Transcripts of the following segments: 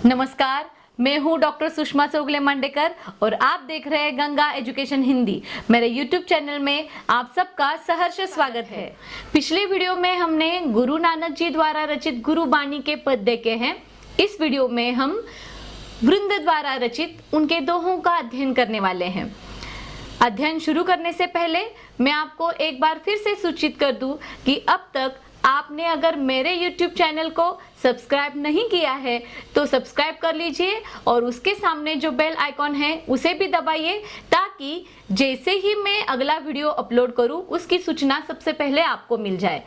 नमस्कार, मैं हूं डॉक्टर सुषमा चौगले मांडेकर और आप देख रहे हैं गंगा एजुकेशन हिंदी। मेरे YouTube चैनल में आप सबका सहर्ष स्वागत है। पिछले वीडियो में हमने गुरु नानक जी द्वारा रचित गुरुबाणी के पद देखे हैं। इस वीडियो में हम वृंद द्वारा रचित उनके दोहों का अध्ययन करने वाले हैं। अध्ययन शुरू करने से पहले मैं आपको एक बार फिर से सूचित कर दूं कि अब तक आपने अगर मेरे YouTube चैनल को सब्सक्राइब नहीं किया है तो सब्सक्राइब कर लीजिए और उसके सामने जो बेल आइकॉन है उसे भी दबाइए ताकि जैसे ही मैं अगला वीडियो अपलोड करूं उसकी सूचना सबसे पहले आपको मिल जाए।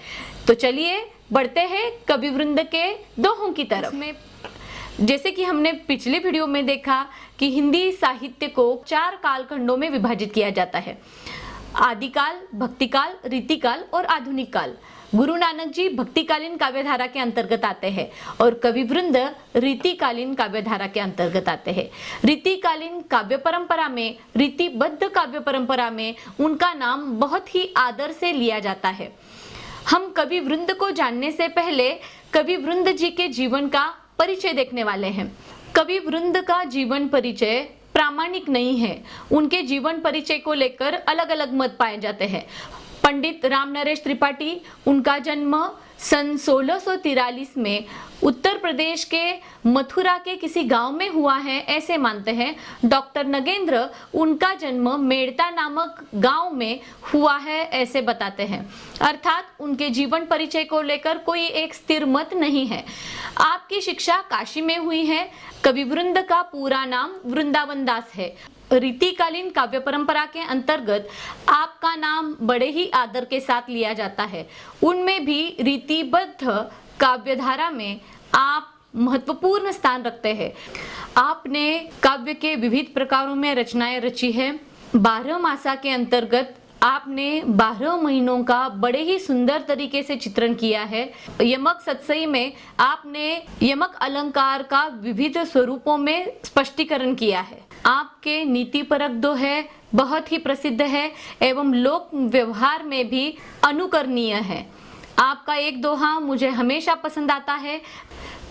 तो चलिए बढ़ते हैं कवि वृंद के दोहों की तरफ। जैसे कि हमने पिछले वीडियो में देखा कि हिंदी साहित्य को 4 कालखंडों में विभाजित किया जाता है: आदिकाल, भक्तिकाल, रीतिकाल और आधुनिक काल। गुरु नानक जी भक्तिकालीन काव्यधारा के अंतर्गत आते हैं और कवि वृंद रीतिकालीन काव्यधारा के अंतर्गत आते हैं। रीतिकालीन काव्य परंपरा में, रीतिबद्ध काव्य परंपरा में उनका नाम बहुत ही आदर से लिया जाता है। हम कवि वृंद को जानने से पहले कवि वृंद जी के जीवन का परिचय देखने वाले हैं। कवि वृंद का जीवन परिचय प्रामाणिक नहीं है। उनके जीवन परिचय को लेकर अलग अलग मत पाए जाते हैं। पंडित राम नरेश त्रिपाठी, उनका जन्म सन 1643 में उत्तर प्रदेश के मथुरा के किसी गांव में हुआ है ऐसे मानते हैं। डॉक्टर नगेंद्र, उनका जन्म मेड़ता नामक गांव में हुआ है ऐसे बताते हैं। अर्थात उनके जीवन परिचय को लेकर कोई एक स्थिर मत नहीं है। आपकी शिक्षा काशी में हुई है। कवि वृंद का पूरा नाम वृंदावन दास है। रीतिकालीन काव्य परंपरा के अंतर्गत आपका नाम बड़े ही आदर के साथ लिया जाता है। उनमें भी रीतिबद्ध काव्यधारा में आप महत्वपूर्ण स्थान रखते हैं। आपने काव्य के विविध प्रकारों में रचनाएं रची है। 12 मासा के अंतर्गत आपने 12 महीनों का बड़े ही सुंदर तरीके से चित्रण किया है। यमक सतसई में आपने यमक अलंकार का विविध स्वरूपों में स्पष्टीकरण किया है। आपके नीति परक दोहे बहुत ही प्रसिद्ध है एवं लोक व्यवहार में भी अनुकरणीय है। आपका एक दोहा मुझे हमेशा पसंद आता है: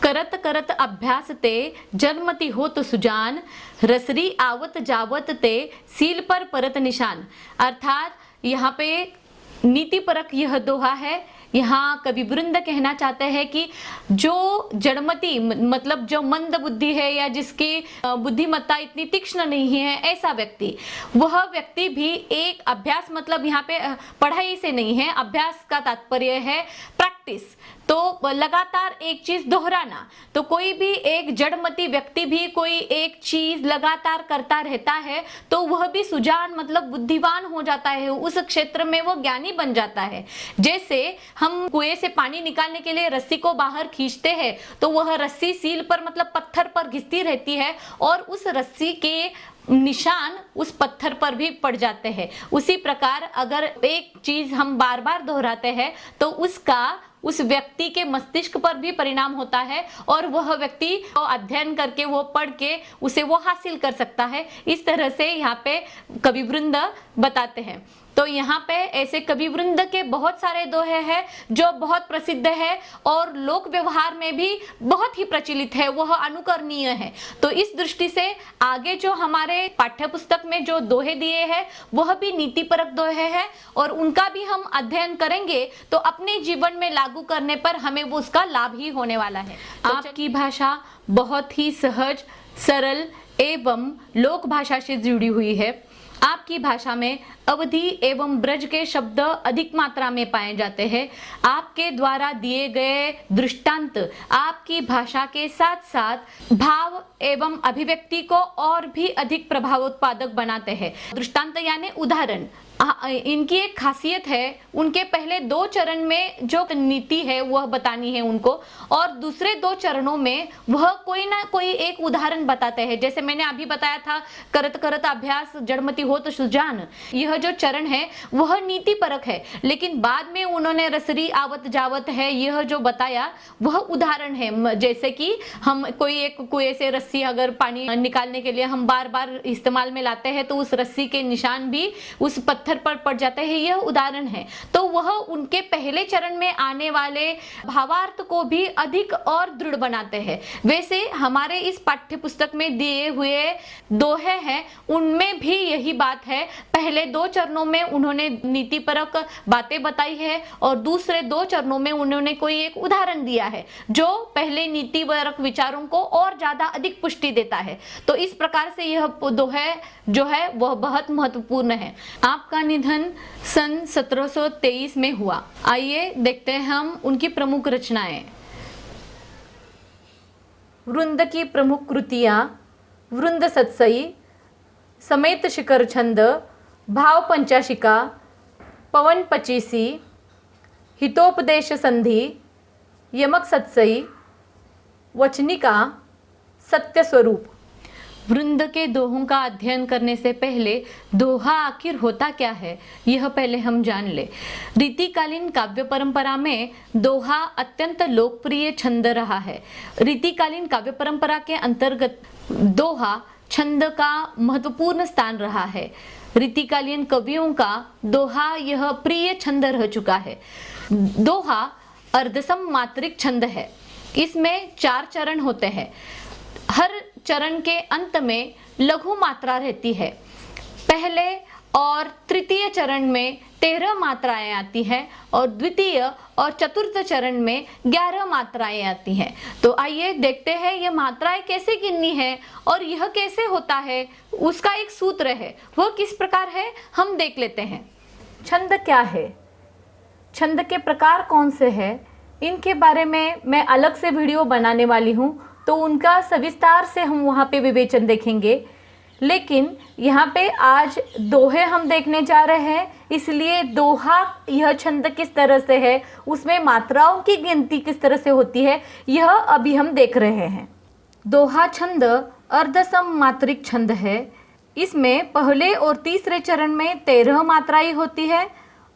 करत करत अभ्यास ते जन्मति होत सुजान, रसरी आवत जावत ते सील पर परत निशान। अर्थात यहाँ पे नीति परक यह दोहा है। यहाँ कवि वृंद कहना चाहते हैं कि जो जड़मती मतलब जो मंद बुद्धि है या जिसकी बुद्धिमत्ता इतनी तीक्ष्ण नहीं है, ऐसा व्यक्ति, वह व्यक्ति भी एक अभ्यास, मतलब यहाँ पे पढ़ाई से नहीं है, अभ्यास का तात्पर्य है प्रैक्टिस, तो लगातार एक चीज दोहराना। तो कोई भी एक जड़मती व्यक्ति भी कोई एक चीज लगातार करता रहता है तो वह भी सुजान मतलब बुद्धिमान हो जाता है, उस क्षेत्र में वो ज्ञानी बन जाता है। जैसे हम कुएं से पानी निकालने के लिए रस्सी को बाहर खींचते हैं तो वह रस्सी सील पर मतलब पत्थर पर घिसती रहती है और उस रस्सी के निशान उस पत्थर पर भी पड़ जाते हैं। उसी प्रकार अगर एक चीज हम बार बार दोहराते हैं तो उसका उस व्यक्ति के मस्तिष्क पर भी परिणाम होता है और वह व्यक्ति को अध्ययन करके, वो पढ़ के उसे वो हासिल कर सकता है। इस तरह से यहाँ पे कवि वृंद बताते हैं। तो यहाँ पे ऐसे कवि वृंद के बहुत सारे दोहे हैं जो बहुत प्रसिद्ध है और लोक व्यवहार में भी बहुत ही प्रचलित है, वह अनुकरणीय है। तो इस दृष्टि से आगे जो हमारे पाठ्य पुस्तक में जो दोहे दिए हैं वह भी नीतिपरक दोहे हैं और उनका भी हम अध्ययन करेंगे तो अपने जीवन में लागू करने पर हमें वो उसका लाभ ही होने वाला है। आपकी भाषा बहुत ही सहज, सरल एवं लोक भाषा से जुड़ी हुई है। आपकी भाषा में अवधि एवं ब्रज के शब्द अधिक मात्रा में पाए जाते हैं। आपके द्वारा दिए गए दृष्टांत आपकी भाषा के साथ साथ भाव एवं अभिव्यक्ति को और भी अधिक प्रभावोत्पादक बनाते हैं। दृष्टांत यानी उदाहरण। इनकी एक खासियत है, उनके पहले 2 चरण में जो नीति है वह बतानी है उनको और दूसरे 2 चरणों में वह कोई ना कोई एक उदाहरण बताते हैं। जैसे मैंने अभी बताया था, करत करत अभ्यास जड़मति हो तो सुजान, यह जो चरण है वह नीति परक है, लेकिन बाद में उन्होंने रसरी आवत जावत है यह जो बताया वह उदाहरण है। जैसे कि हम कोई एक कुएं से रस्सी अगर पानी निकालने के लिए हम बार बार इस्तेमाल में लाते हैं तो उस रस्सी के निशान भी उस पत्थर पत्थर पर पड़ जाते हैं, यह उदाहरण है। तो वह उनके पहले चरण में आने वाले भावार्थ को भी अधिक और दृढ़ बनाते हैं। वैसे हमारे इस पाठ्य पुस्तक में दिए हुए दोहे हैं, उनमें भी यही बात है। पहले 2 चरणों में उन्होंने नीतिपरक बातें बताई है और दूसरे 2 चरणों में उन्होंने कोई एक उदाहरण दिया है जो पहले नीतिपरक विचारों को और ज्यादा अधिक पुष्टि देता है। तो इस प्रकार से यह दोहे जो है वह बहुत महत्वपूर्ण है। आपका निधन सन 1723 में हुआ। आइए देखते हैं हम उनकी प्रमुख रचनाएं। वृंद की प्रमुख कृतियां वृंद सत्सई, समेत शिखर छंद, भाव पंचाशिका, पवन पचीसी, हितोपदेश संधि, यमक सत्सई, वचनिका, सत्य स्वरूप। वृंद के दोहों का अध्ययन करने से पहले दोहा आखिर होता क्या है यह पहले हम जान ले। रीतिकालीन काव्य परंपरा में दोहा अत्यंत लोकप्रिय छंद रहा है। रीतिकालीन काव्य परंपरा के अंतर्गत दोहा छंद का महत्वपूर्ण स्थान रहा है। रीतिकालीन कवियों का दोहा यह प्रिय छंद रह चुका है। दोहा अर्धसम मात्रिक छंद है। इसमें 4 चरण होते हैं। हर चरण के अंत में लघु मात्रा रहती है। पहले और तृतीय चरण में 13 मात्राएं आती हैं और द्वितीय और चतुर्थ चरण में 11 मात्राएं आती हैं। तो आइए देखते हैं ये मात्राएं कैसे गिननी है और यह कैसे होता है, उसका एक सूत्र है, वह किस प्रकार है हम देख लेते हैं। छंद क्या है, छंद के प्रकार कौन से हैं, इनके बारे में मैं अलग से वीडियो बनाने वाली हूँ, तो उनका सविस्तार से हम वहाँ पे विवेचन देखेंगे। लेकिन यहाँ पे आज दोहे हम देखने जा रहे हैं, इसलिए दोहा यह छंद किस तरह से है, उसमें मात्राओं की गिनती किस तरह से होती है, यह अभी हम देख रहे हैं। दोहा छंद अर्धसम मात्रिक छंद है। इसमें पहले और तीसरे चरण में 13 मात्राएं होती है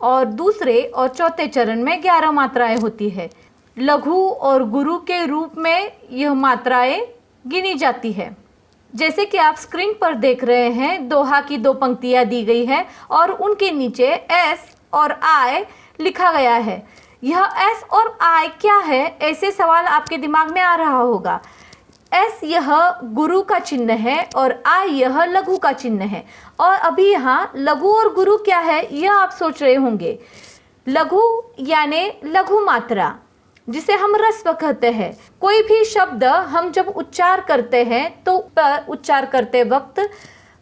और दूसरे और चौथे चरण में 11 मात्राएं होती है। लघु और गुरु के रूप में यह मात्राएं गिनी जाती है। जैसे कि आप स्क्रीन पर देख रहे हैं, दोहा की 2 पंक्तियां दी गई है और उनके नीचे एस और आई लिखा गया है। यह एस और आई क्या है, ऐसे सवाल आपके दिमाग में आ रहा होगा। एस यह गुरु का चिन्ह है और आई यह लघु का चिन्ह है। और अभी यहाँ लघु और गुरु क्या है यह आप सोच रहे होंगे। लघु यानी लघु मात्रा, जिसे हम रस्व कहते हैं। कोई भी शब्द हम जब उच्चार करते हैं तो पर उच्चार करते वक्त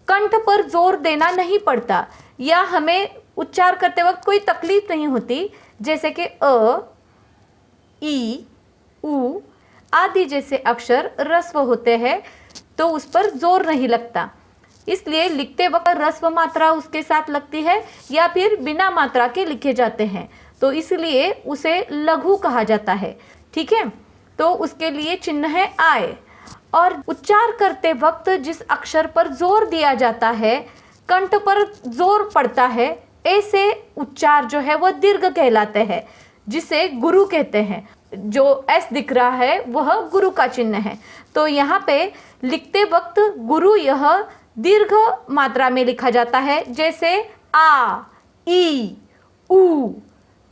कंठ पर जोर देना नहीं पड़ता या हमें उच्चार करते वक्त कोई तकलीफ नहीं होती। जैसे कि अ, ई, उ आदि जैसे अक्षर रस्व होते हैं तो उस पर जोर नहीं लगता, इसलिए लिखते वक्त रस्व मात्रा उसके साथ लगती है या फिर बिना मात्रा के लिखे जाते हैं, तो इसलिए उसे लघु कहा जाता है। ठीक है, तो उसके लिए चिन्ह है आय। और उच्चार करते वक्त जिस अक्षर पर जोर दिया जाता है, कंठ पर जोर पड़ता है, ऐसे उच्चार जो है वह दीर्घ कहलाते हैं, जिसे गुरु कहते हैं। जो एस दिख रहा है वह गुरु का चिन्ह है। तो यहाँ पे लिखते वक्त गुरु यह दीर्घ मात्रा में लिखा जाता है, जैसे आ, ई, उ,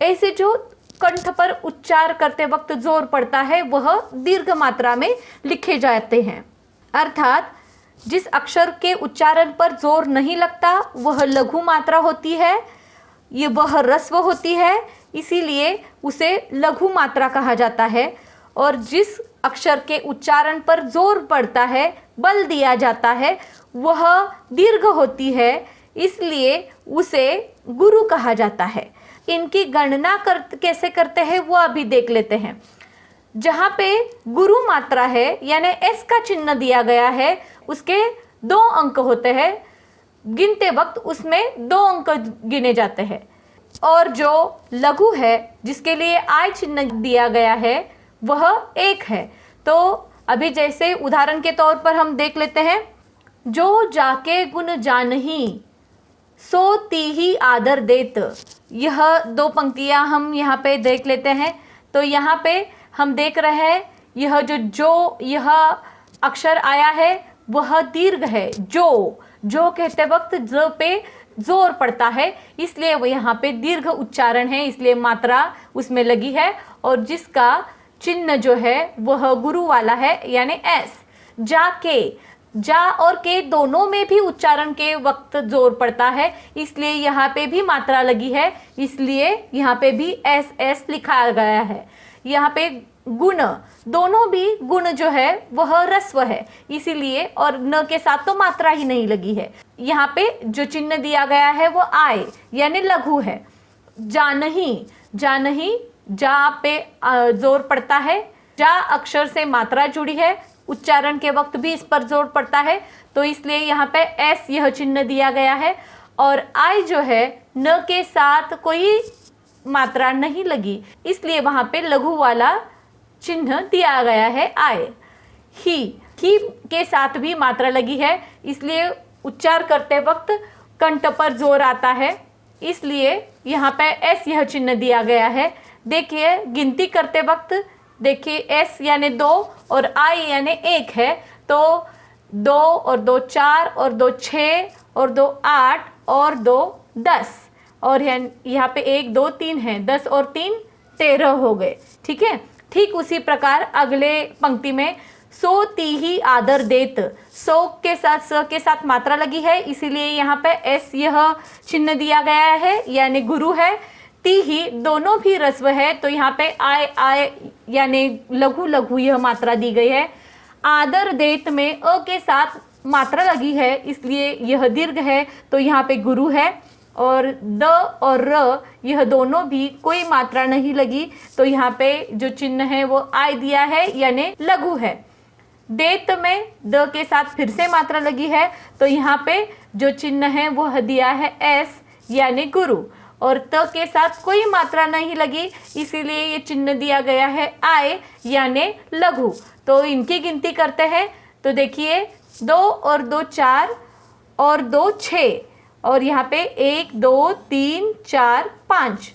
ऐसे जो कंठ पर उच्चार करते वक्त जोर पड़ता है वह दीर्घ मात्रा में लिखे जाते हैं। अर्थात जिस अक्षर के उच्चारण पर जोर नहीं लगता वह लघु मात्रा होती है, ये वह रस्व होती है, इसीलिए उसे लघु मात्रा कहा जाता है। और जिस अक्षर के उच्चारण पर जोर पड़ता है, बल दिया जाता है, वह दीर्घ होती है, इसलिए उसे गुरु कहा जाता है। इनकी गणना कैसे करते हैं वो अभी देख लेते हैं। जहाँ पे गुरु मात्रा है यानी एस का चिन्ह दिया गया है, उसके 2 अंक होते हैं, गिनते वक्त उसमें 2 अंक गिने जाते हैं। और जो लघु है जिसके लिए आई चिन्ह दिया गया है वह 1 है। तो अभी जैसे उदाहरण के तौर पर हम देख लेते हैं, जो जाके गुण जानही सो तीही आदर देत। यह 2 पंक्तियां हम यहाँ पे देख लेते हैं। तो यहाँ पे हम देख रहे हैं यह यह अक्षर आया है वह दीर्घ है। जो कहते वक्त ज पे जोर पड़ता है, इसलिए वो यहाँ पे दीर्घ उच्चारण है, इसलिए मात्रा उसमें लगी है। और जिसका चिन्ह जो है वह गुरु वाला है, यानी एस। जाके, जा और के दोनों में भी उच्चारण के वक्त जोर पड़ता है, इसलिए यहाँ पे भी मात्रा लगी है, इसलिए यहाँ पे भी एस एस लिखा गया है। यहाँ पे गुण, दोनों भी गुण जो है वह ह्रस्व है, इसीलिए, और न के साथ तो मात्रा ही नहीं लगी है। यहाँ पे जो चिन्ह दिया गया है वो आय यानी लघु है। जानही, जानही, जा पे जोर पड़ता है, जा अक्षर से मात्रा जुड़ी है, उच्चारण के वक्त भी इस पर जोर पड़ता है, तो इसलिए यहाँ पे एस यह चिन्ह दिया गया है। और आय जो है न के साथ कोई मात्रा नहीं लगी, इसलिए वहाँ पे लघु वाला चिन्ह दिया गया है आय। ही के साथ भी मात्रा लगी है, इसलिए उच्चार करते वक्त कंठ पर जोर आता है, इसलिए यहाँ पे एस यह चिन्ह दिया गया है। देखिए गिनती करते वक्त, देखिए एस यानी 2 और आई यानी 1 है, तो 2 और 2 4 और 2 6 और 2 8 और 2 10, और यहाँ पे 1 2 3 है, 10 और 3 13 हो गए। ठीक है, ठीक उसी प्रकार अगले पंक्ति में सो तीही आदर देत, सो के साथ स के साथ मात्रा लगी है, इसीलिए यहाँ पे एस यह चिन्ह दिया गया है, यानी गुरु है। तीही दोनों भी ह्रस्व है, तो यहाँ पे आय आय यानी लघु लघु यह मात्रा दी गई है। आदर देत में अ के साथ मात्रा लगी है, इसलिए यह दीर्घ है, तो यहाँ पे गुरु है। और द और र यह दोनों भी कोई मात्रा नहीं लगी, तो यहाँ पे जो चिन्ह है वो आय दिया है, यानी लघु है। देत में द के साथ फिर से मात्रा लगी है, तो यहाँ पे जो चिन्ह है वह दिया है एस यानी गुरु। और त के साथ कोई मात्रा नहीं लगी, इसीलिए ये चिन्ह दिया गया है आय यानी लघु। तो इनकी गिनती करते हैं, तो देखिए 2 और 2 4 और 2 6, और यहाँ पे 1 2 3 4 5,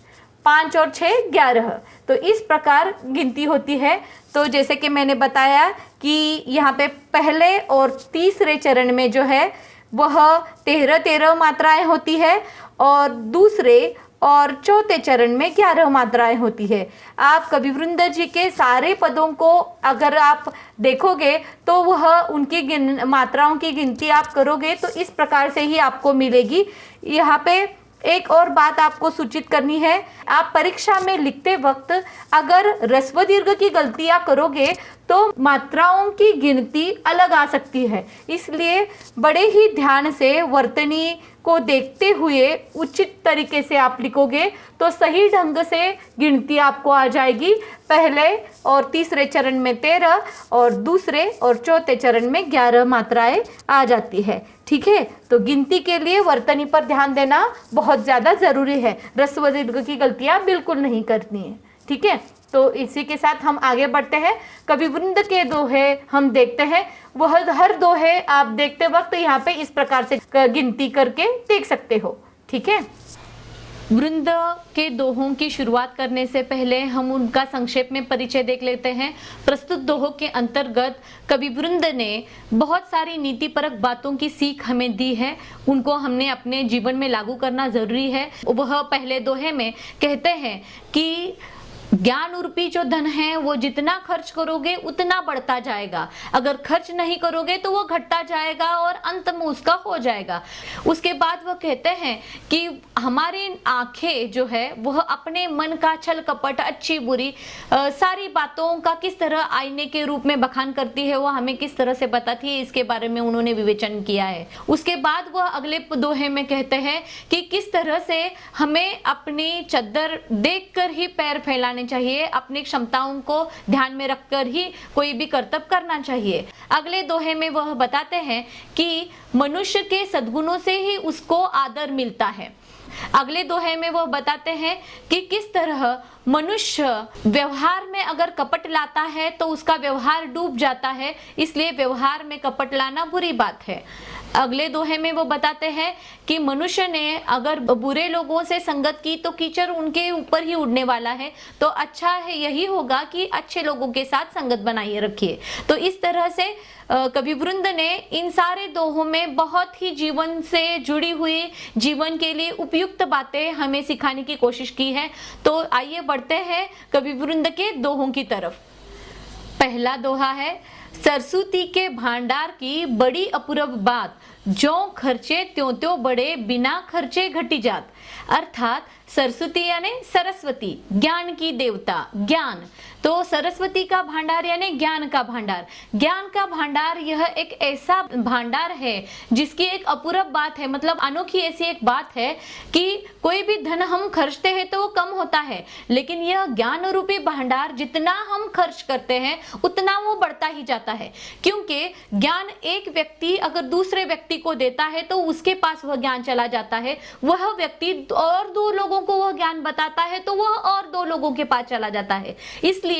5 और 6 11, तो इस प्रकार गिनती होती है। तो जैसे कि मैंने बताया कि यहाँ पे पहले और तीसरे चरण में जो है वह 13 मात्राएं होती है, और दूसरे और चौथे चरण में 11 मात्राएं होती है। आप कविवृंद जी के सारे पदों को अगर आप देखोगे तो वह उनकी मात्राओं की गिनती आप करोगे तो इस प्रकार से ही आपको मिलेगी। यहाँ पे एक और बात आपको सूचित करनी है, आप परीक्षा में लिखते वक्त अगर ह्रस्व दीर्घ की गलतियां करोगे तो मात्राओं की गिनती अलग आ सकती है, इसलिए बड़े ही ध्यान से वर्तनी को देखते हुए उचित तरीके से आप लिखोगे तो सही ढंग से गिनती आपको आ जाएगी। पहले और तीसरे चरण में 13 और दूसरे और चौथे चरण में 11 मात्राएं आ जाती है। ठीक है, तो गिनती के लिए वर्तनी पर ध्यान देना बहुत ज़्यादा ज़रूरी है, ह्रस्व दीर्घ की गलतियां बिल्कुल नहीं करनी है। ठीक है, तो इसी के साथ हम आगे बढ़ते हैं। कविवृंद के दोहे हम देखते हैं, वह हर दोहे आप देखते वक्त यहाँ पे इस प्रकार से गिनती करके देख सकते हो। ठीक है, वृंद के दोहों की शुरुआत करने से पहले हम उनका संक्षेप में परिचय देख लेते हैं। प्रस्तुत दोहों के अंतर्गत कविवृंद ने बहुत सारी नीतिपरक बातों की सीख हमें दी है, उनको हमने अपने जीवन में लागू करना जरूरी है। वह पहले दोहे में कहते हैं कि ज्ञान रूपी जो धन है वो जितना खर्च करोगे उतना बढ़ता जाएगा, अगर खर्च नहीं करोगे तो वो घटता जाएगा और अंत में उसका हो जाएगा। उसके बाद वह कहते हैं कि हमारी आंखें जो है वह अपने मन का छल कपट अच्छी बुरी सारी बातों का किस तरह आईने के रूप में बखान करती है, वो हमें किस तरह से बताती है, इसके बारे में उन्होंने विवेचन किया है। उसके बाद वह अगले दोहे में कहते हैं कि किस तरह से हमें अपनी चद्दर देखकर ही पैर फैलाने चाहिए, अपनी क्षमताओं को ध्यान में रखकर ही कोई भी कर्तव्य करना चाहिए। अगले दोहे में वह बताते हैं कि मनुष्य के सद्गुणों से ही उसको आदर मिलता है। अगले दोहे में वह बताते हैं कि किस तरह मनुष्य व्यवहार में अगर कपट लाता है तो उसका व्यवहार डूब जाता है, इसलिए व्यवहार में कपट लाना बुरी बात है। अगले दोहे में वो बताते हैं कि मनुष्य ने अगर बुरे लोगों से संगत की तो कीचड़ उनके ऊपर ही उड़ने वाला है, तो अच्छा है यही होगा कि अच्छे लोगों के साथ संगत बनाए रखिए। तो इस तरह से कविवृंद ने इन सारे दोहों में बहुत ही जीवन से जुड़ी हुई, जीवन के लिए उपयुक्त बातें हमें सिखाने की कोशिश की है। तो आइए बढ़ते हैं कविवृंद के दोहों की तरफ। पहला दोहा है, सरस्वती के भांडार की बड़ी अपूर्व बात, ज्यों खर्चे त्यों त्यों बढ़े, बिना खर्चे घटी जात। अर्थात सरस्वती यानी सरस्वती, ज्ञान की देवता, ज्ञान। तो सरस्वती का भांडार यानी ज्ञान का भांडार। ज्ञान का भांडार यह एक ऐसा भांडार है जिसकी एक अपूर्व बात है, मतलब अनोखी ऐसी एक बात है कि कोई भी धन हम खर्चते हैं तो वो कम होता है, लेकिन यह ज्ञान रूपी भांडार जितना हम खर्च करते हैं उतना वो बढ़ता ही जाता है। क्योंकि ज्ञान एक व्यक्ति अगर दूसरे व्यक्ति को देता है तो उसके पास वह ज्ञान चला जाता है, वह व्यक्ति और दो लोगों को वह ज्ञान बताता है तो वह और दो लोगों के पास चला जाता है। इसलिए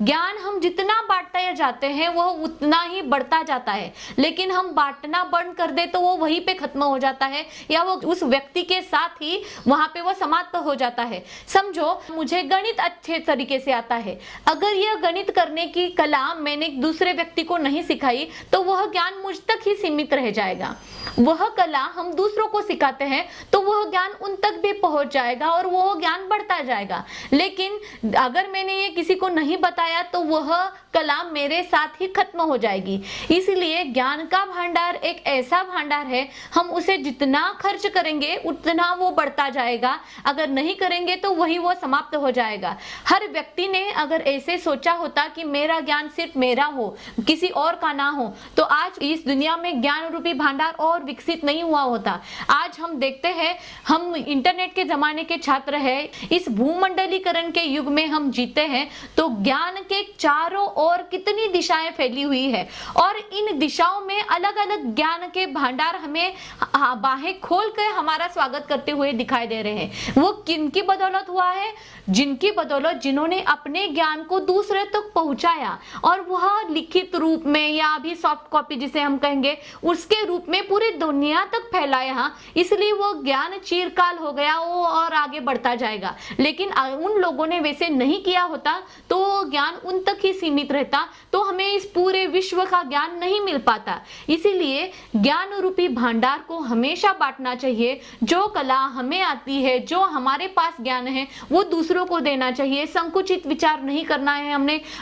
ज्ञान हम जितना बांटते जाते हैं वह उतना ही बढ़ता जाता है, लेकिन हम बांटना बंद कर दे तो वो वहीं पे खत्म हो जाता है, या वो उस व्यक्ति के साथ ही वहां पे वो समाप्त हो जाता है। समझो मुझे गणित अच्छे तरीके से आता है, अगर यह गणित करने की कला मैंने दूसरे व्यक्ति को नहीं सिखाई तो वह ज्ञान मुझ तक ही सीमित रह जाएगा। वह कला हम दूसरों को सिखाते हैं तो वह ज्ञान उन तक भी पहुंच जाएगा और वह ज्ञान बढ़ता जाएगा। लेकिन अगर मैंने ये किसी को नहीं बताया तो वह कला मेरे साथ ही खत्म हो जाएगी। इसलिए ज्ञान का भांडार एक ऐसा भांडार है, हम उसे जितना खर्च करेंगे उतना वो बढ़ता जाएगा, अगर नहीं करेंगे तो वही वो समाप्त हो जाएगा। हर व्यक्ति ने अगर ऐसे सोचा होता कि मेरा ज्ञान सिर्फ मेरा हो, किसी और का ना हो, तो आज इस दुनिया में ज्ञान रूपी भांडार और विकसित नहीं हुआ होता। आज हम देखते हैं, हम इंटरनेट के जमाने के छात्र हैं, इस भूमंडलीकरण के युग में हम जीते हैं, तो ज्ञान के चारों ओर कितनी दिशाएं फैली हुई है और इन दिशाओं में अलग अलग ज्ञान के भांडार हमें बाहें खोल कर हमारा स्वागत करते हुए दिखाई दे रहे हैं। वो किनकी बदौलत हुआ है? जिनकी बदौलत जिन्होंने अपने ज्ञान को दूसरे तक पहुंचाया और वह लिखित रूप में या अभी सॉफ्ट कॉपी जिसे हम कहेंगे उसके रूप में पूरी दुनिया तक फैलाया, इसलिए वो ज्ञान चिरकाल हो गया, वो और आगे बढ़ता जाएगा। लेकिन उन लोगों ने वैसे नहीं किया होता तो ज्ञान उन तक ही सीमित रहता, तो हमें इस पूरे विश्व का ज्ञान नहीं मिल पाता। इसीलिए ज्ञान रूपी भांडार को हमेशा बांटना चाहिए। जो कला हमें आती है, जो हमारे पास ज्ञान है, वो दूसरों को देना चाहिए। संकुचित विचार नहीं करना है,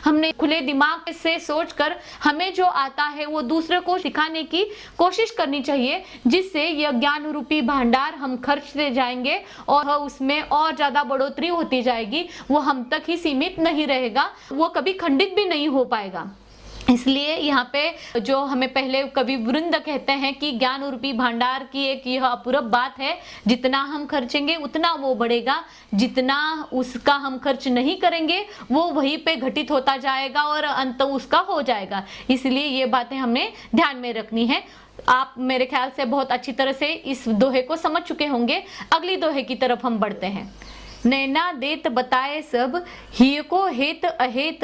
हमने खुले दिमाग से सोचकर हमें जो आता है वो दूसरे को सिखाने की कोशिश करनी चाहिए, जिससे यह ज्ञान रूपी भांडार हम खर्चते जाएंगे और उसमें और ज्यादा बढ़ोतरी होती जाएगी। वो हम तक ही सीमित नहीं रहेगा, वो कभी खंडित भी नहीं हो पाएगा। इसलिए यहाँ पे जो हमें पहले कविवृंद कहते हैं कि ज्ञान रूपी भांडार की एक यह अपूर्व बात है, जितना हम खर्चेंगे उतना वो बढ़ेगा, जितना उसका हम खर्च नहीं करेंगे वो वहीं पे घटित होता जाएगा और अंत उसका हो जाएगा। इसलिए ये बातें हमें ध्यान में रखनी है। आप मेरे ख्याल से बहुत अच्छी तरह से इस दोहे को समझ चुके होंगे। अगली दोहे की तरफ हम बढ़ते हैं। नैना देत बताए सब, हिय को हेत अहेत,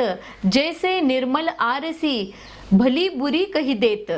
जैसे निर्मल आरसी, भली बुरी कही देत।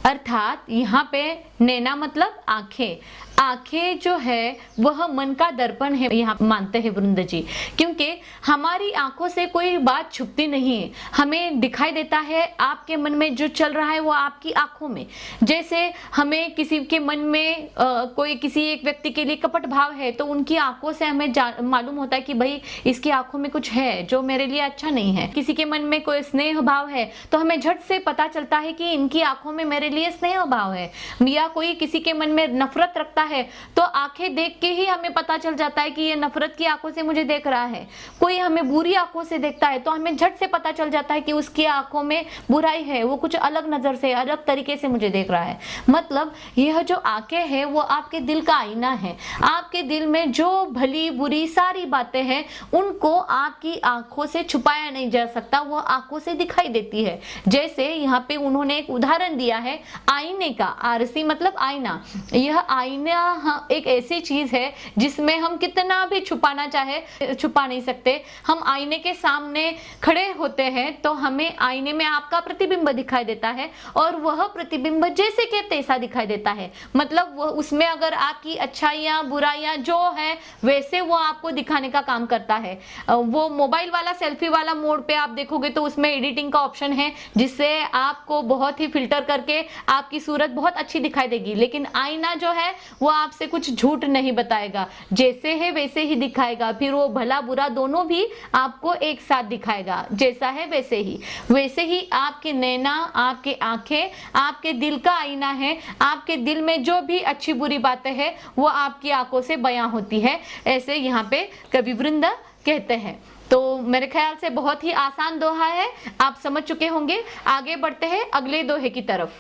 अर्थात यहाँ पे नैना मतलब आंखें। आंखें जो है वह मन का दर्पण है, यहाँ मानते हैं वृंद जी, क्योंकि हमारी आंखों से कोई बात छुपती नहीं है, हमें दिखाई देता है आपके मन में जो चल रहा है वो आपकी आंखों में। जैसे हमें किसी के मन में कोई किसी एक व्यक्ति के लिए कपट भाव है तो उनकी आंखों से हमें मालूम होता है कि भाई इसकी आंखों में कुछ है जो मेरे लिए अच्छा नहीं है। किसी के मन में कोई स्नेह भाव है तो हमें झट से पता चलता है कि इनकी आंखों में मेरे लिए स्नेह भाव है। या कोई किसी के मन में नफरत रखता है तो आंखें देख के ही हमें पता चल जाता है कि ये नफरत की आंखों से मुझे देख रहा है। कोई हमें बुरी आंखों से देखता है तो हमें झट से पता चल जाता है कि उसकी आंखों में बुराई है, वो कुछ अलग नजर से अलग तरीके से मुझे देख रहा है। मतलब यह जो आंखें है वो आपके दिल का आईना है। आपके दिल में जो भली बुरी सारी बातें हैं उनको आपकी आंखों से छुपाया नहीं जा सकता, वो आंखों से दिखाई देती है। जैसे यहाँ पे उन्होंने एक उदाहरण दिया है आईने का। आरसी मतलब आईना। यह आईना दुनिया एक ऐसी चीज है जिसमें हम कितना भी छुपाना चाहे छुपा नहीं सकते। हम आईने के सामने खड़े होते हैं तो हमें आईने में आपका प्रतिबिंब दिखाई देता है और वह प्रतिबिंब जैसे के तैसा दिखाई देता है। मतलब वह उसमें अगर आपकी अच्छाइयाँ बुराइयाँ जो है वैसे वो आपको दिखाने का काम करता है। वो मोबाइल वाला सेल्फी वाला मोड पे आप देखोगे तो उसमें एडिटिंग का ऑप्शन है जिससे आपको बहुत ही फिल्टर करके आपकी सूरत बहुत अच्छी दिखाई देगी। लेकिन आईना जो है वो आपसे कुछ झूठ नहीं बताएगा, जैसे है वैसे ही दिखाएगा। फिर वो भला बुरा दोनों भी आपको एक साथ दिखाएगा, जैसा है वैसे ही। वैसे ही आपके नैना, आपके आंखें, आपके दिल का आईना है। आपके दिल में जो भी अच्छी बुरी बातें हैं वो आपकी आंखों से बयां होती है, ऐसे यहाँ पे कविवृंद कहते हैं। तो मेरे ख्याल से बहुत ही आसान दोहा है, आप समझ चुके होंगे। आगे बढ़ते हैं अगले दोहे की तरफ।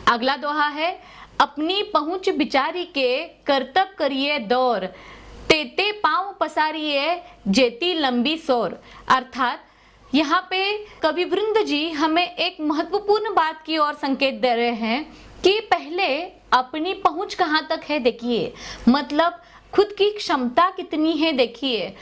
अगला दोहा है, अपनी पहुंच बिचारी के करतब करिए दौर, तेते पांव पसारिए जेती लंबी सोर। अर्थात यहाँ पे कविवृंद जी हमें एक महत्वपूर्ण बात की ओर संकेत दे रहे हैं कि पहले अपनी पहुंच कहाँ तक है देखिए, मतलब खुद की क्षमता कितनी है देखिए,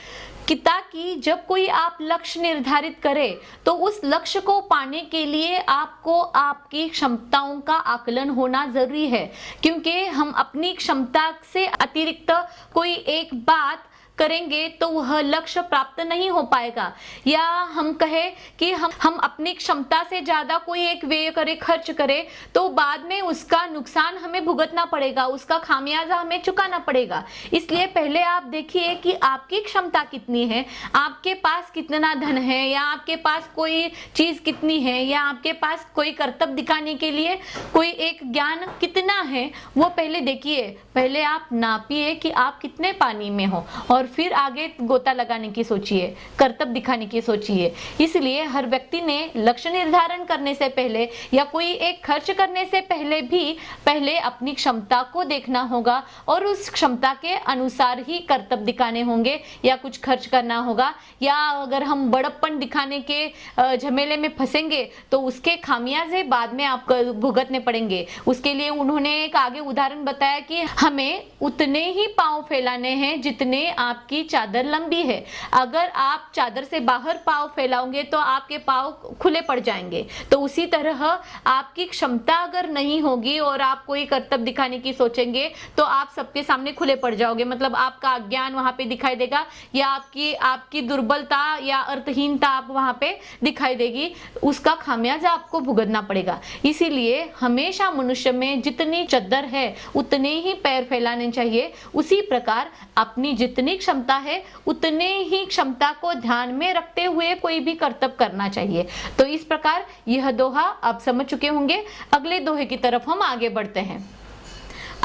कि ताकि जब कोई आप लक्ष्य निर्धारित करें तो उस लक्ष्य को पाने के लिए आपको आपकी क्षमताओं का आकलन होना जरूरी है। क्योंकि हम अपनी क्षमता से अतिरिक्त कोई एक बात करेंगे तो वह लक्ष्य प्राप्त नहीं हो पाएगा। या हम कहें कि हम अपनी क्षमता से ज्यादा कोई एक व्यय करें, खर्च करें, तो बाद में उसका नुकसान हमें भुगतना पड़ेगा, उसका खामियाजा हमें चुकाना पड़ेगा। इसलिए पहले आप देखिए कि आपकी क्षमता कितनी है, आपके पास कितना धन है, या आपके पास कोई चीज कितनी है, या आपके पास कोई कर्तव्य दिखाने के लिए कोई एक ज्ञान कितना है, वो पहले देखिए। पहले आप नापिए कि आप कितने पानी में हो और फिर आगे गोता लगाने की सोचिए, कर्तव्य दिखाने की सोचिए। इसलिए हर व्यक्ति ने लक्ष्य निर्धारण करने से पहले या कोई एक खर्च करने से पहले भी पहले अपनी क्षमता को देखना होगा और उस क्षमता के अनुसार ही कर्तव्य दिखाने होंगे या कुछ खर्च करना होगा। या अगर हम बड़प्पन दिखाने के झमेले में फंसेंगे तो उसके खामियाजे बाद में आपको भुगतने पड़ेंगे। उसके लिए उन्होंने एक आगे उदाहरण बताया कि हमें उतने ही पांव फैलाने हैं जितने आपकी चादर लंबी है। अगर आप चादर से बाहर पांव फैलाओगे तो आपके पांव खुले पड़ जाएंगे। तो उसी तरह आपकी क्षमता अगर नहीं होगी और आप कोई कर्तव्य दिखाने की सोचेंगे तो आप सबके सामने खुले पड़ जाओगे। मतलब आपका अज्ञान वहां पे दिखाई देगा या आपकी दुर्बलता या अर्थहीनता आप वहां पे दिखाई देगी, उसका खामियाजा आपको भुगतना पड़ेगा। इसीलिए हमेशा मनुष्य में जितनी चद्दर है उतने ही पैर फैलाने चाहिए। उसी प्रकार अपनी जितनी क्षमता है उतने ही क्षमता को ध्यान में रखते हुए कोई भी कर्तव्य करना चाहिए। तो इस प्रकार यह दोहा आप समझ चुके होंगे। अगले दोहे की तरफ हम आगे बढ़ते हैं।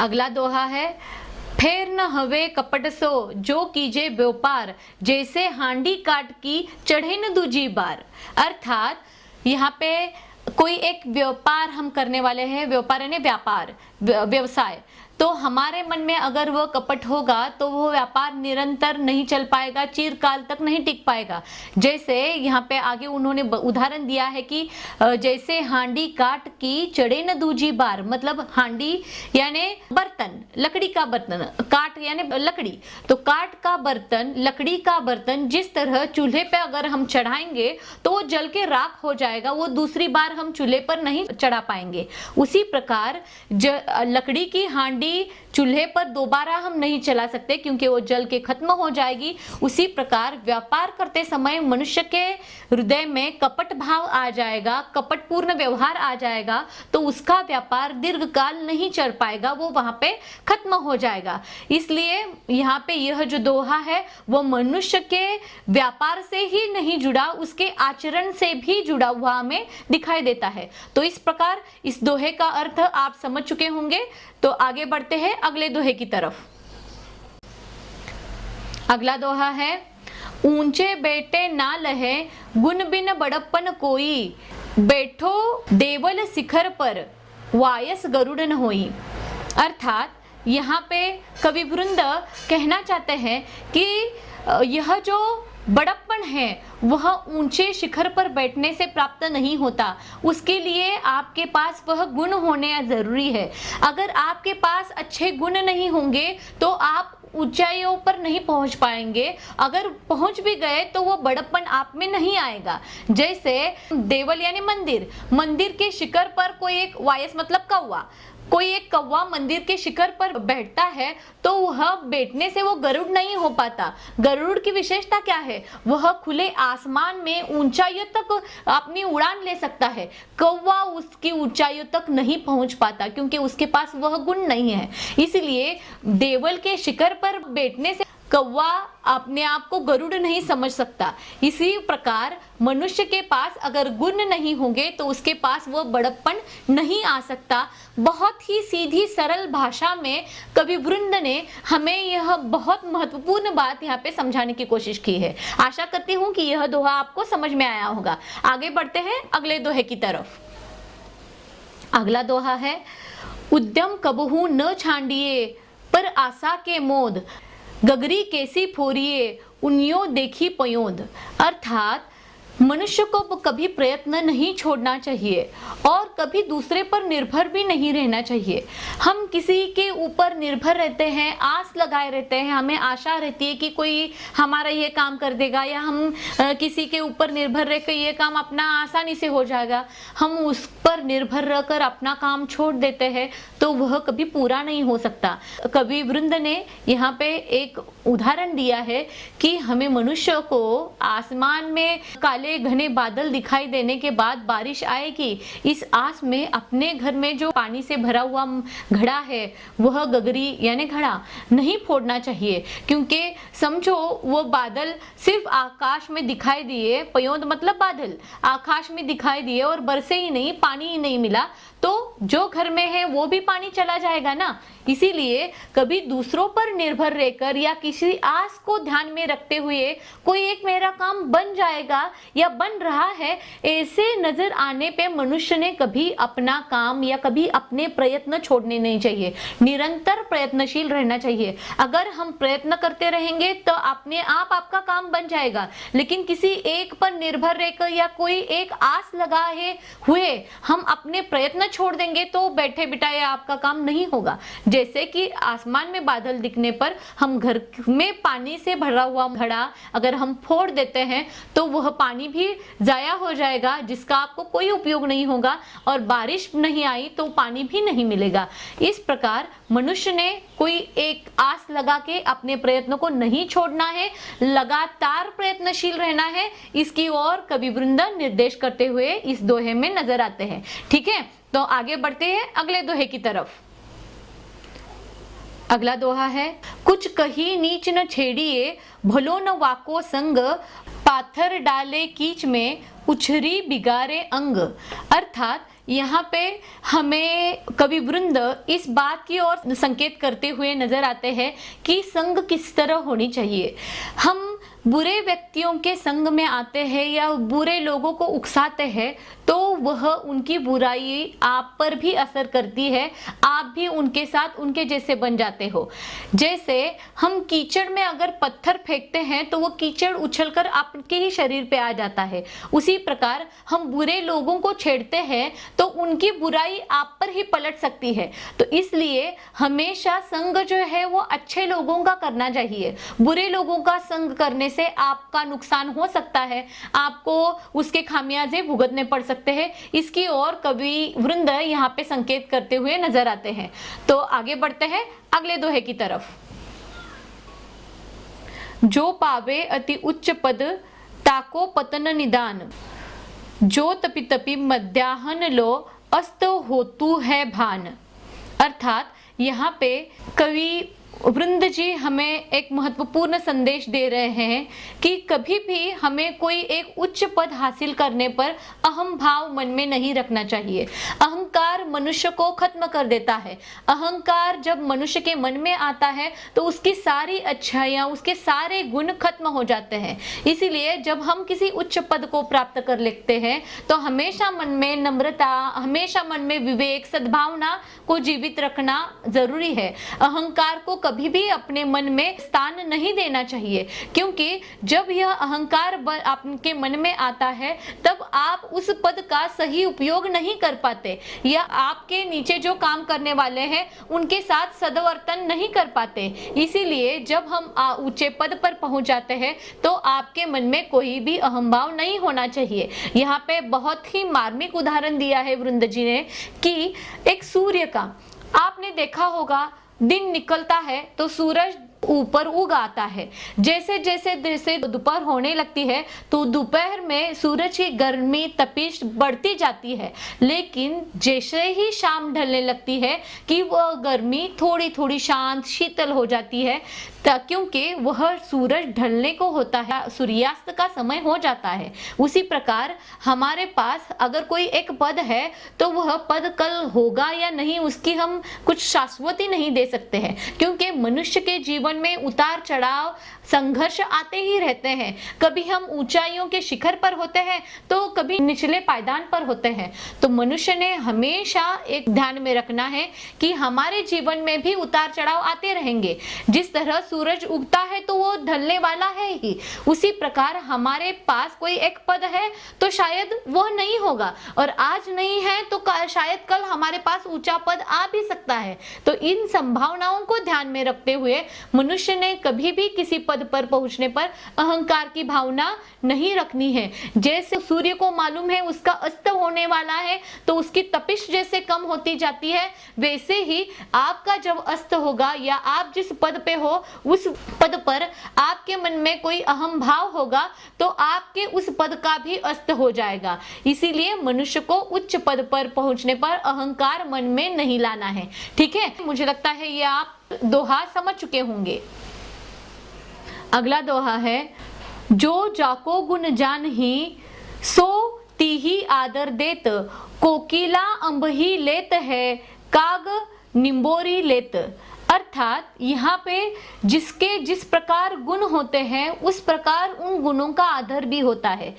अगला दोहा है, फेर न हवे कपट सो जो कीजे व्यापार, जैसे हांडी काट की चढ़े न दूजी बार। अर्थात यहाँ पे कोई एक व्यापार हम करने वाले हैं, व्यापार यानी व्यापार, व्यवसाय, तो हमारे मन में अगर वह कपट होगा तो वो व्यापार निरंतर नहीं चल पाएगा, चिरकाल तक नहीं टिक पाएगा। जैसे यहाँ पे आगे उन्होंने उदाहरण दिया है कि जैसे हांडी काट की चढ़े न दूजी बार, मतलब हांडी यानी बर्तन, लकड़ी का बर्तन, काट यानी लकड़ी, तो काट का बर्तन, लकड़ी का बर्तन जिस तरह चूल्हे पे अगर हम चढ़ाएंगे तो वो जल के राख हो जाएगा, वो दूसरी बार हम चूल्हे पर नहीं चढ़ा पाएंगे। उसी प्रकार लकड़ी की हांडी चूल्हे पर दोबारा हम नहीं चला सकते क्योंकि वो जल के खत्म हो जाएगी। उसी प्रकार व्यापार करते समय मनुष्य के हृदय में कपट भाव आ जाएगा, कपटपूर्ण व्यवहार आ जाएगा, तो उसका व्यापार दीर्घकाल नहीं चल पाएगा, वो वहां पे खत्म हो जाएगा। इसलिए यहाँ पे यह जो दोहा है वो मनुष्य के व्यापार से ही नहीं जुड़ा, उसके आचरण से भी जुड़ा हुआ हमें दिखाई देता है। तो इस प्रकार इस दोहे का अर्थ आप समझ चुके होंगे। तो आगे बढ़ते हैं अगले दोहे की तरफ। अगला दोहा है, ऊंचे बेटे ना लहे गुण बिन बड़प्पन कोई, बैठो देवल शिखर पर वायस गरुड़ न होई। अर्थात यहाँ पे कविवृंद कहना चाहते हैं कि यह जो बड़प्पन है वह ऊंचे शिखर पर बैठने से प्राप्त नहीं होता, उसके लिए आपके पास वह गुण होने जरूरी है। अगर आपके पास अच्छे गुण नहीं होंगे तो आप ऊंचाइयों पर नहीं पहुंच पाएंगे, अगर पहुंच भी गए तो वो बड़प्पन आप में नहीं आएगा। जैसे देवल यानी मंदिर, मंदिर के शिखर पर कोई एक वायस मतलब कौवा, कोई एक कौवा मंदिर के शिखर पर बैठता है तो वह बैठने से वो गरुड़ नहीं हो पाता। गरुड़ की विशेषता क्या है? वह खुले आसमान में ऊंचाइयों तक अपनी उड़ान ले सकता है, कौवा उसकी ऊंचाइयों तक नहीं पहुंच पाता क्योंकि उसके पास वह गुण नहीं है। इसलिए देवल के शिखर पर बैठने से कौवा अपने आप को गरुड़ नहीं समझ सकता। इसी प्रकार मनुष्य के पास अगर गुण नहीं होंगे तो उसके पास वह बड़प्पन नहीं आ सकता। बहुत ही सीधी सरल भाषा में कवि वृंद ने हमें यह बहुत महत्वपूर्ण बात यहाँ पे समझाने की कोशिश की है। आशा करती हूँ कि यह दोहा आपको समझ में आया होगा। आगे बढ़ते हैं अगले दोहे की तरफ। अगला दोहा है, उद्यम कबहू न छांडिए पर आशा के मोद, गगरी कैसी फोरिए उन्यों देखी पयोंद। अर्थात मनुष्य को कभी प्रयत्न नहीं छोड़ना चाहिए और कभी दूसरे पर निर्भर भी नहीं रहना चाहिए। हम किसी के ऊपर निर्भर रहते हैं, आस लगाए रहते हैं, हमें आशा रहती है कि कोई हमारा ये काम कर देगा, या हम किसी के ऊपर निर्भर रहकर ये काम अपना आसानी से हो जाएगा। हम उस पर निर्भर रहकर अपना काम छोड़ देते हैं तो वह कभी पूरा नहीं हो सकता। कवि वृंद ने यहाँ पे एक उदाहरण दिया है कि हमें मनुष्य को आसमान में काले घने बादल दिखाई देने के बाद बारिश आएगी, इस आस में अपने घर में जो पानी से भरा हुआ घड़ा है वह गगरी यानी घड़ा नहीं फोड़ना चाहिए। क्योंकि समझो वो बादल सिर्फ आकाश में दिखाई दिए, पयोंद मतलब बादल आकाश में दिखाई दिए और बरसे ही नहीं, पानी ही नहीं मिला, तो जो घर में है वो भी पानी चला जाएगा ना। इसीलिए कभी दूसरों पर निर्भर रहकर या किसी आस को ध्यान में रखते हुए कोई एक मेरा काम बन जाएगा या बन रहा है, ऐसे नजर आने पे मनुष्य ने कभी अपना काम या कभी अपने प्रयत्न छोड़ने नहीं चाहिए, निरंतर प्रयत्नशील रहना चाहिए। अगर हम प्रयत्न करते रहेंगे तो अपने आप आपका काम बन जाएगा, लेकिन किसी एक पर निर्भर रहकर या कोई एक आस लगाए हुए हम अपने प्रयत्न छोड़ देंगे तो बैठे बिठाए आपका काम नहीं होगा। जैसे कि आसमान में बादल दिखने पर हम घर में पानी से भरा हुआ घड़ा अगर हम फोड़ देते हैं तो वह पानी भी जाया हो जाएगा, जिसका आपको कोई उपयोग नहीं होगा, और बारिश नहीं आई तो पानी भी नहीं मिलेगा। इस प्रकार मनुष्य ने कोई एक आस लगा के अपने प्रयत्न को नहीं छोड़ना है, लगातार प्रयत्नशील रहना है। इसकी ओर कवि वृंद निर्देश करते हुए इस दोहे में नजर आते हैं। ठीक है, तो आगे बढ़ते हैं अगले दोहे की तरफ। अगला दोहा है, कुछ कही नीच न छेड़िए भलो न वाको संग, पाथर डाले कीच में उछरी बिगारे अंग। अर्थात यहाँ पे हमें कवि वृंद इस बात की ओर संकेत करते हुए नजर आते हैं कि संग किस तरह होनी चाहिए। हम बुरे व्यक्तियों के संग में आते हैं या बुरे लोगों को उकसाते हैं तो वह उनकी बुराई आप पर भी असर करती है, आप भी उनके साथ उनके जैसे बन जाते हो। जैसे हम कीचड़ में अगर पत्थर फेंकते हैं तो वो कीचड़ उछलकर आपके ही शरीर पे आ जाता है, उसी प्रकार हम बुरे लोगों को छेड़ते हैं तो उनकी बुराई आप पर ही पलट सकती है। तो इसलिए हमेशा संग जो है वो अच्छे लोगों का करना चाहिए। बुरे लोगों का संग करने से आपका नुकसान हो सकता है, आपको उसके खामियाजे भुगतने पड़ सकते हैं। इसकी ओर कवि वृंद यहाँ पे संकेत करते हुए नजर आते हैं। तो आगे बढ़ते हैं अगले दोहे की तरफ। जो पावे अति उच्च पद ताको पतन निदान, जो तपि तपि मध्याहन लो अस्त होतु है भान। अर्थात यहाँ पे कवि वृंद जी हमें एक महत्वपूर्ण संदेश दे रहे हैं कि कभी भी हमें कोई एक उच्च पद हासिल करने पर अहम भाव मन में नहीं रखना चाहिए। अहंकार मनुष्य को खत्म कर देता है। अहंकार जब मनुष्य के मन में आता है तो उसकी सारी अच्छाइयां, उसके सारे गुण खत्म हो जाते हैं। इसीलिए जब हम किसी उच्च पद को प्राप्त कर लेते हैं तो हमेशा मन में नम्रता, हमेशा मन में विवेक, सद्भावना को जीवित रखना जरूरी है। अहंकार को कभी भी अपने मन में स्थान नहीं देना चाहिए, क्योंकि जब यह अहंकार आपके मन में आता है तब आप उस पद का सही उपयोग नहीं कर पाते, या आपके नीचे जो काम करने वाले हैं उनके साथ सद्वर्तन नहीं कर पाते। इसीलिए जब हम ऊंचे पद पर पहुंच जाते हैं तो आपके मन में कोई भी अहंभाव नहीं होना चाहिए। यहाँ पे बहुत ही मार्मिक उदाहरण दिया है वृंद जी ने कि एक सूर्य का, आपने देखा होगा दिन निकलता है तो सूरज ऊपर उग आता है। जैसे जैसे जैसे दोपहर होने लगती है तो दोपहर में सूरज की गर्मी तपिश बढ़ती जाती है, लेकिन जैसे ही शाम ढलने लगती है कि वह गर्मी थोड़ी थोड़ी शांत शीतल हो जाती है, क्योंकि वह सूरज ढलने को होता है, सूर्यास्त का समय हो जाता है। उसी प्रकार हमारे पास अगर कोई एक पद है तो वह पद कल होगा या नहीं उसकी हम कुछ शाश्वती नहीं दे सकते हैं, क्योंकि मनुष्य के जीवन में उतार चढ़ाव, संघर्ष आते ही रहते हैं। कभी हम ऊंचाइयों के शिखर पर होते हैं तो कभी निचले पायदान पर होते हैं। तो मनुष्य ने हमेशा एक ध्यान में रखना है कि हमारे जीवन में भी उतार चढ़ाव आते रहेंगे। जिस तरह सूरज उगता है तो वो ढलने वाला है ही, उसी प्रकार हमारे पास कोई एक पद है तो शायद वह नहीं होगा, और आज नहीं है तो शायद कल हमारे पास ऊंचा पद आ भी सकता है। तो इन संभावनाओं को ध्यान में रखते हुए मनुष्य ने कभी भी किसी पद पर पहुंचने पर अहंकार की भावना नहीं रखनी है। जैसे सूर्य को मालूम है उसका अस्त होने वाला है तो उसकी तपिश जैसे कम होती जाती है, वैसे ही आपका जब अस्त होगा या आप जिस पद पे हो उस पद पर आपके मन में कोई अहम भाव होगा तो आपके उस पद का भी अस्त हो जाएगा। इसीलिए मनुष्य को उच्च पद पर पहुंचने पर अहंकार मन में नहीं लाना है। ठीक है, मुझे लगता है ये आप दोहा समझ चुके होंगे। अगला दोहा है, जो जाको गुण जान ही सो तीही आदर देत, कोकिला अंब ही लेत है काग निम्बोरी लेत। अर्थात यहाँ पे जिसके जिस प्रकार गुण होते हैं उस प्रकार उन गुणों का आदर भी होता है।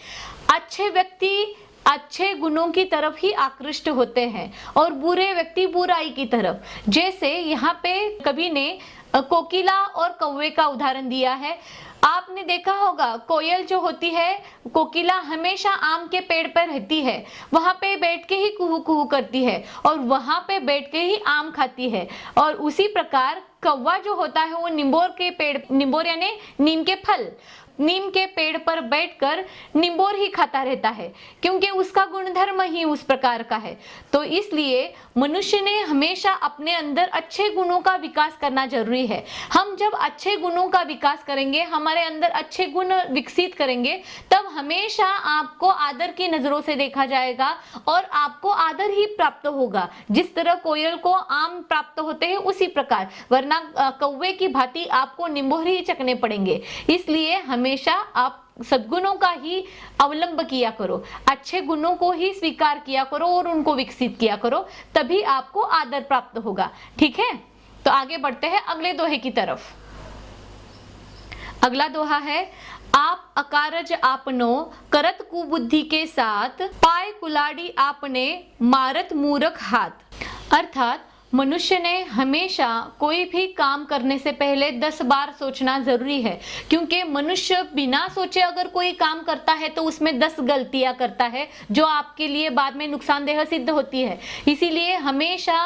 अच्छे व्यक्ति अच्छे गुणों की तरफ ही आकृष्ट होते हैं और बुरे व्यक्ति बुराई की तरफ। जैसे यहाँ पे कवि ने कोकिला और कौवे का उदाहरण दिया है। आपने देखा होगा कोयल जो होती है, कोकिला हमेशा आम के पेड़ पर रहती है, वहां पे बैठ के ही कुहू कुहू करती है और वहां पे बैठ के ही आम खाती है। और उसी प्रकार कौवा जो होता है वो निम्बोर के पेड़, निम्बोर यानी नीम के फल, नीम के पेड़ पर बैठकर निम्बोर ही खाता रहता है, क्योंकि उसका गुणधर्म ही उस प्रकार का है। तो इसलिए मनुष्य ने हमेशा अपने अंदर अच्छे गुणों का विकास करना जरूरी है। हम जब अच्छे गुणों का विकास करेंगे, हमारे अंदर अच्छे गुण विकसित करेंगे, तब हमेशा आपको आदर की नजरों से देखा जाएगा और आपको आदर ही प्राप्त होगा। जिस तरह कोयल को आम प्राप्त होते हैं उसी प्रकार, वरना कौवे की भांति आपको निम्बोर ही चखने पड़ेंगे। इसलिए हमेशा आप सद्गुणों का ही अवलंब किया करो, अच्छे गुणों को ही स्वीकार किया करो और उनको विकसित किया करो, तभी आपको आदर प्राप्त होगा। ठीक है, तो आगे बढ़ते हैं अगले दोहे की तरफ। अगला दोहा है, आप अकारज आपनो करत कुबुद्धि के साथ, पाए कुलाड़ी आपने मारत मूरख हाथ। अर्थात मनुष्य ने हमेशा कोई भी काम करने से पहले 10 बार सोचना जरूरी है, क्योंकि मनुष्य बिना सोचे अगर कोई काम करता है तो उसमें 10 गलतियां करता है जो आपके लिए बाद में नुकसानदेह सिद्ध होती है। इसीलिए हमेशा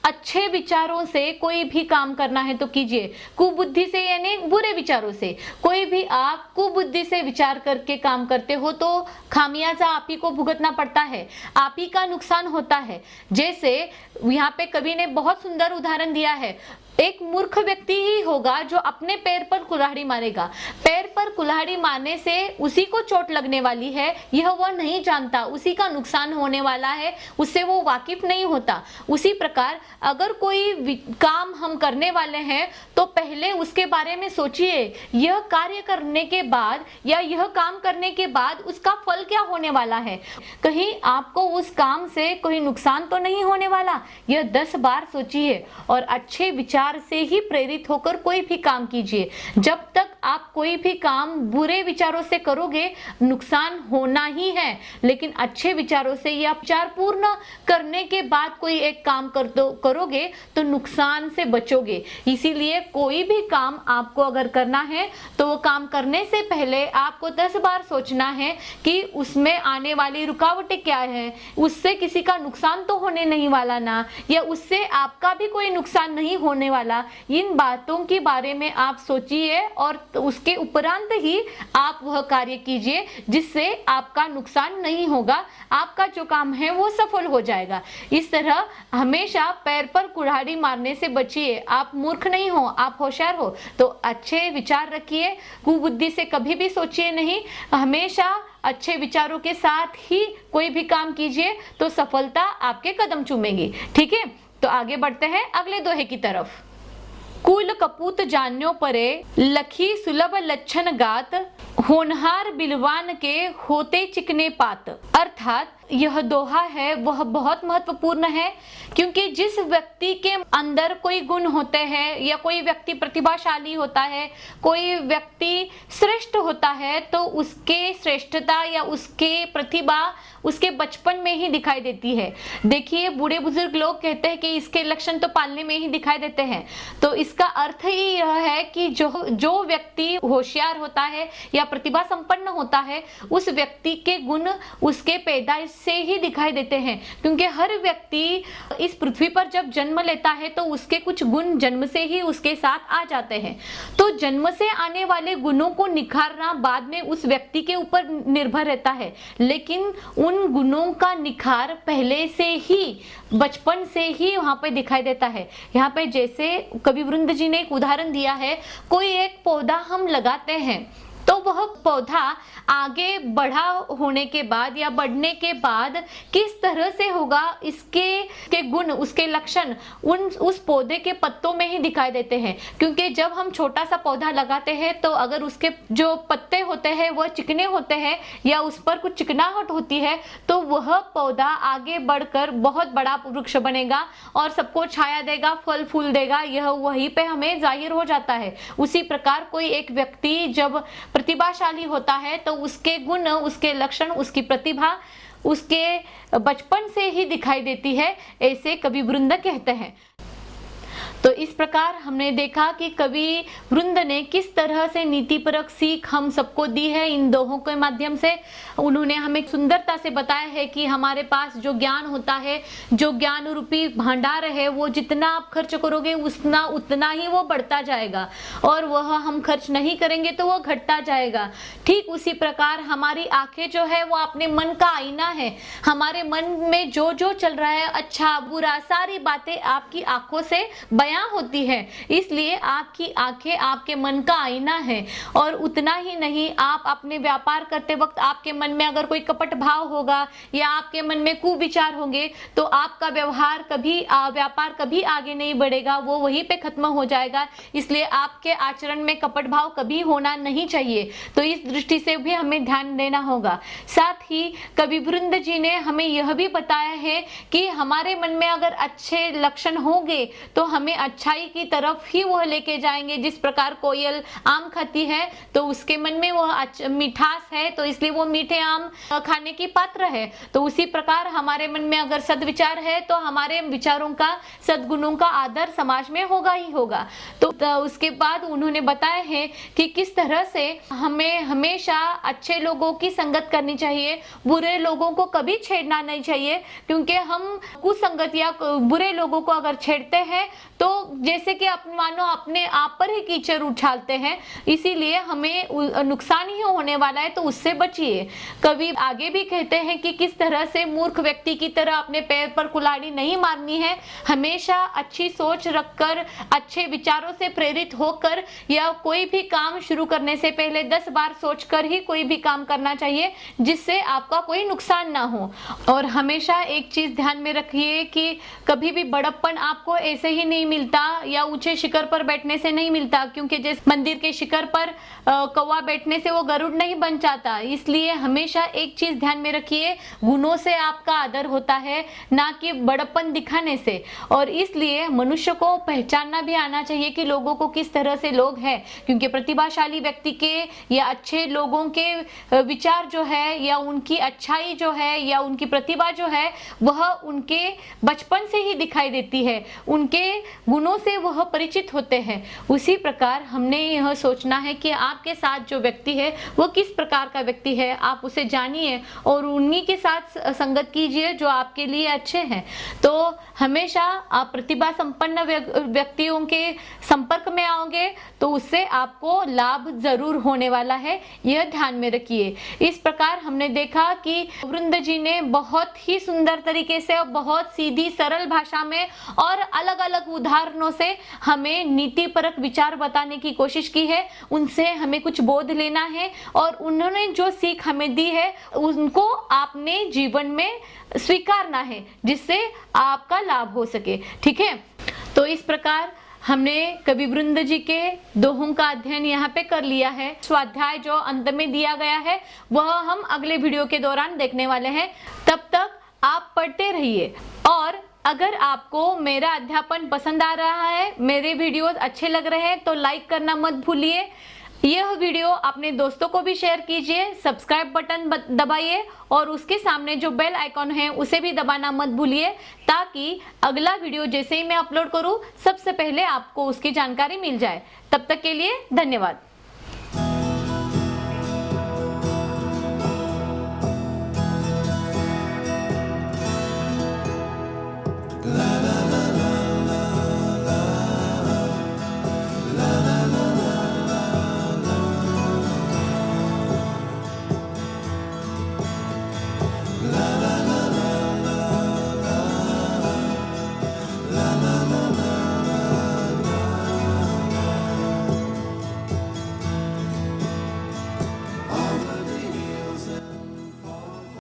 अच्छे विचारों से कोई भी काम करना है तो कीजिए, कुबुद्धि से यानी बुरे विचारों से कोई भी आप कुबुद्धि से विचार करके काम करते हो तो खामियाजा आप ही को भुगतना पड़ता है, आप ही का नुकसान होता है। जैसे यहाँ पे कवि ने बहुत सुंदर उदाहरण दिया है, एक मूर्ख व्यक्ति ही होगा जो अपने पैर पर कुल्हाड़ी मारेगा। पैर पर कुल्हाड़ी मारने से उसी को चोट लगने वाली है, यह वह नहीं जानता, उसी का नुकसान होने वाला है, उससे वो वाकिफ नहीं होता। उसी प्रकार अगर कोई काम हम करने वाले हैं तो पहले उसके बारे में सोचिए, यह कार्य करने के बाद या यह काम करने के बाद उसका फल क्या होने वाला है। कहीं आपको उस काम से कोई नुकसान तो नहीं होने वाला, यह 10 बार सोचिए और अच्छे विचार से ही प्रेरित होकर कोई भी काम कीजिए। जब तक आप कोई भी काम बुरे विचारों से करोगे नुकसान होना ही है, लेकिन अच्छे विचारों से या विचार पूर्ण करने के बाद कोई एक काम करोगे तो नुकसान से बचोगे। इसीलिए कोई भी काम आपको अगर करना है तो वो काम करने से पहले आपको 10 बार सोचना है कि उसमें आने वाली रुकावटें क्या है, उससे किसी का नुकसान तो होने नहीं वाला ना, या उससे आपका भी कोई नुकसान नहीं होने वाला। इन बातों के बारे में आप सोचिए और उसके उपरांत ही आप वह कार्य कीजिए जिससे आपका नुकसान नहीं होगा, आपका जो काम है वो सफल हो जाएगा। इस तरह हमेशा पैर पर कुल्हाड़ी मारने से बचिए। आप मूर्ख नहीं हो, आप होशियार हो, तो अच्छे विचार रखिए, कुबुद्धि से कभी भी सोचिए नहीं। हमेशा अच्छे विचारों के साथ ही कोई भी काम कीजिए तो सफलता आपके कदम चूमेगी। ठीक है, तो आगे बढ़ते हैं अगले दोहे की तरफ। कुल कपूत जान्यो परे लखी सुलभ लक्षण गात, होनहार बिलवान के होते चिकने पात। अर्थात यह दोहा है वह बहुत महत्वपूर्ण है, क्योंकि जिस व्यक्ति के अंदर कोई गुण होते हैं या कोई व्यक्ति प्रतिभाशाली होता है, कोई व्यक्ति श्रेष्ठ होता है, तो उसके श्रेष्ठता या उसके प्रतिभा उसके बचपन में ही दिखाई देती है। देखिए, बूढ़े बुजुर्ग लोग कहते हैं कि इसके लक्षण तो पालने में ही दिखाई देते हैं, तो इसका अर्थ ही यह है कि जो व्यक्ति होशियार होता है या प्रतिभा संपन्न होता है, उस व्यक्ति के गुण उसके पैदाइश से ही दिखाई देते हैं। क्योंकि हर व्यक्ति इस पृथ्वी पर जब जन्म लेता है तो उसके कुछ गुण जन्म से ही उसके साथ आ जाते हैं। तो जन्म से आने वाले गुणों को निखारना बाद में उस व्यक्ति के ऊपर निर्भर रहता है, लेकिन उन गुणों का निखार पहले से ही, बचपन से ही वहां पे दिखाई देता है। यहाँ पे जैसे कवि वृंद जी ने एक उदाहरण दिया है, कोई एक पौधा हम लगाते हैं तो वह पौधा आगे बढ़ा होने के बाद या बढ़ने के बाद किस तरह से होगा, इसके गुण, उसके लक्षण उस पौधे के पत्तों में ही दिखाई देते हैं। क्योंकि जब हम छोटा सा पौधा लगाते हैं तो अगर उसके जो पत्ते होते हैं वह चिकने होते हैं या उस पर कुछ चिकनाहट होती है तो वह पौधा आगे बढ़कर बहुत बड़ा वृक्ष बनेगा और सबको छाया देगा, फल फूल देगा। यह वहीं पे हमें जाहिर हो जाता है। उसी प्रकार कोई एक व्यक्ति जब प्रतिभाशाली होता है तो उसके गुण, उसके लक्षण, उसकी प्रतिभा उसके बचपन से ही दिखाई देती है, ऐसे कवि वृंद कहते हैं। तो इस प्रकार हमने देखा कि कवि वृंद ने किस तरह से नीतिपरक सीख हम सबको दी है इन दोहों के माध्यम से। उन्होंने हमें सुंदरता से बताया है कि हमारे पास जो ज्ञान होता है, जो ज्ञान रूपी भंडार है, वो जितना आप खर्च करोगे उतना ही वो बढ़ता जाएगा, और वह हम खर्च नहीं करेंगे तो वो घटता जाएगा। ठीक उसी प्रकार हमारी आंखें जो है वो अपने मन का आईना है। हमारे मन में जो जो चल रहा है, अच्छा बुरा, सारी बातें आपकी आंखों से बयां होती है। इसलिए आपकी आंखें आपके मन का आईना है। और उतना ही नहीं, आप अपने व्यापार करते वक्त आपके मन में अगर कोई कपट भाव होगा या आपके मन में कुविचार होंगे तो आपका व्यापार कभी आगे नहीं बढ़ेगा, वो वहीं पे खत्म हो जाएगा। इसलिए आपके आचरण में कपट भाव कभी होना नहीं चाहिए। तो इस दृष्टि से भी हमें ध्यान देना होगा। साथ ही कवि वृंद जी ने हमें यह भी बताया है कि हमारे मन में अगर अच्छे लक्षण होंगे तो हमें अच्छाई की तरफ ही वह लेके जाएंगे। जिस प्रकार कोयल आम खाती है तो उसके मन में वह मिठास है, तो इसलिए वो मीठे आम खाने की पात्र है। तो उसी प्रकार हमारे मन में अगर सद्विचार है तो हमारे विचारों का, सद्गुणों का आदर समाज में होगा ही होगा। तो उसके बाद उन्होंने बताया है कि किस तरह से हमें हमेशा अच्छे लोगों की संगत करनी चाहिए, बुरे लोगों को कभी छेड़ना नहीं चाहिए। क्योंकि हम कुसंगत या बुरे लोगों को अगर छेड़ते हैं तो जैसे कि मानो अपने आप पर ही कीचड़ उछालते हैं, इसीलिए हमें नुकसान ही होने वाला है, तो उससे बचिए। कभी आगे भी कहते हैं कि किस तरह से मूर्ख व्यक्ति की तरह अपने पैर पर कुल्हाड़ी नहीं मारनी है, हमेशा अच्छी सोच रखकर, अच्छे विचारों से प्रेरित होकर या कोई भी काम शुरू करने से पहले 10 बार सोचकर ही कोई भी काम करना चाहिए, जिससे आपका कोई नुकसान ना हो। और हमेशा एक चीज ध्यान में रखिए कि कभी भी बड़प्पन आपको ऐसे ही नहीं मिलता या ऊंचे शिखर पर बैठने से नहीं मिलता, क्योंकि जिस मंदिर के शिखर पर कौवा बैठने से वो गरुड़ नहीं बन जाता। इसलिए हमेशा एक चीज ध्यान में रखिए, गुणों से आपका आदर होता है, ना कि बड़प्पन दिखाने से। और इसलिए मनुष्य को पहचानना भी आना चाहिए कि लोगों को किस तरह से लोग हैं, क्योंकि प्रतिभाशाली व्यक्ति के या अच्छे लोगों के विचार जो है या उनकी अच्छाई जो है या उनकी प्रतिभा जो है वह उनके बचपन से ही दिखाई देती है, उनके गुणों से वह परिचित होते हैं। उसी प्रकार हमने यह सोचना है कि आपके साथ जो व्यक्ति है वो किस प्रकार का व्यक्ति है, आप उसे जानिए और उन्हीं के साथ संगत कीजिए जो आपके लिए अच्छे हैं। तो हमेशा आप प्रतिभा संपन्न व्यक्तियों के संपर्क में आओगे तो उससे आपको लाभ जरूर होने वाला है, यह ध्यान में रखिए। इस प्रकार हमने देखा कि वृंद जी ने बहुत ही सुंदर तरीके से और बहुत सीधी सरल भाषा में और अलग अलग उदाहरणों से हमें नीतिपरक विचार बताने की कोशिश की है, उनसे हमें कुछ बोध लेना है और उन्होंने जो सीख हमें दी है उनको आपने जीवन में स्वीकारना है, जिससे आपका लाभ हो सके। ठीक है, तो इस प्रकार हमने कवि वृंद जी के दोहों का अध्ययन यहाँ पे कर लिया है। स्वाध्याय जो अंत में दिया गया है वह हम अगले वीडियो के दौरान देखने वाले हैं। तब तक आप पढ़ते रहिए, और अगर आपको मेरा अध्यापन पसंद आ रहा है, मेरे वीडियोस अच्छे लग रहे हैं, तो लाइक करना मत भूलिए। यह वीडियो अपने दोस्तों को भी शेयर कीजिए, सब्सक्राइब बटन दबाइए और उसके सामने जो बेल आइकॉन है उसे भी दबाना मत भूलिए, ताकि अगला वीडियो जैसे ही मैं अपलोड करूं सबसे पहले आपको उसकी जानकारी मिल जाए। तब तक के लिए धन्यवाद।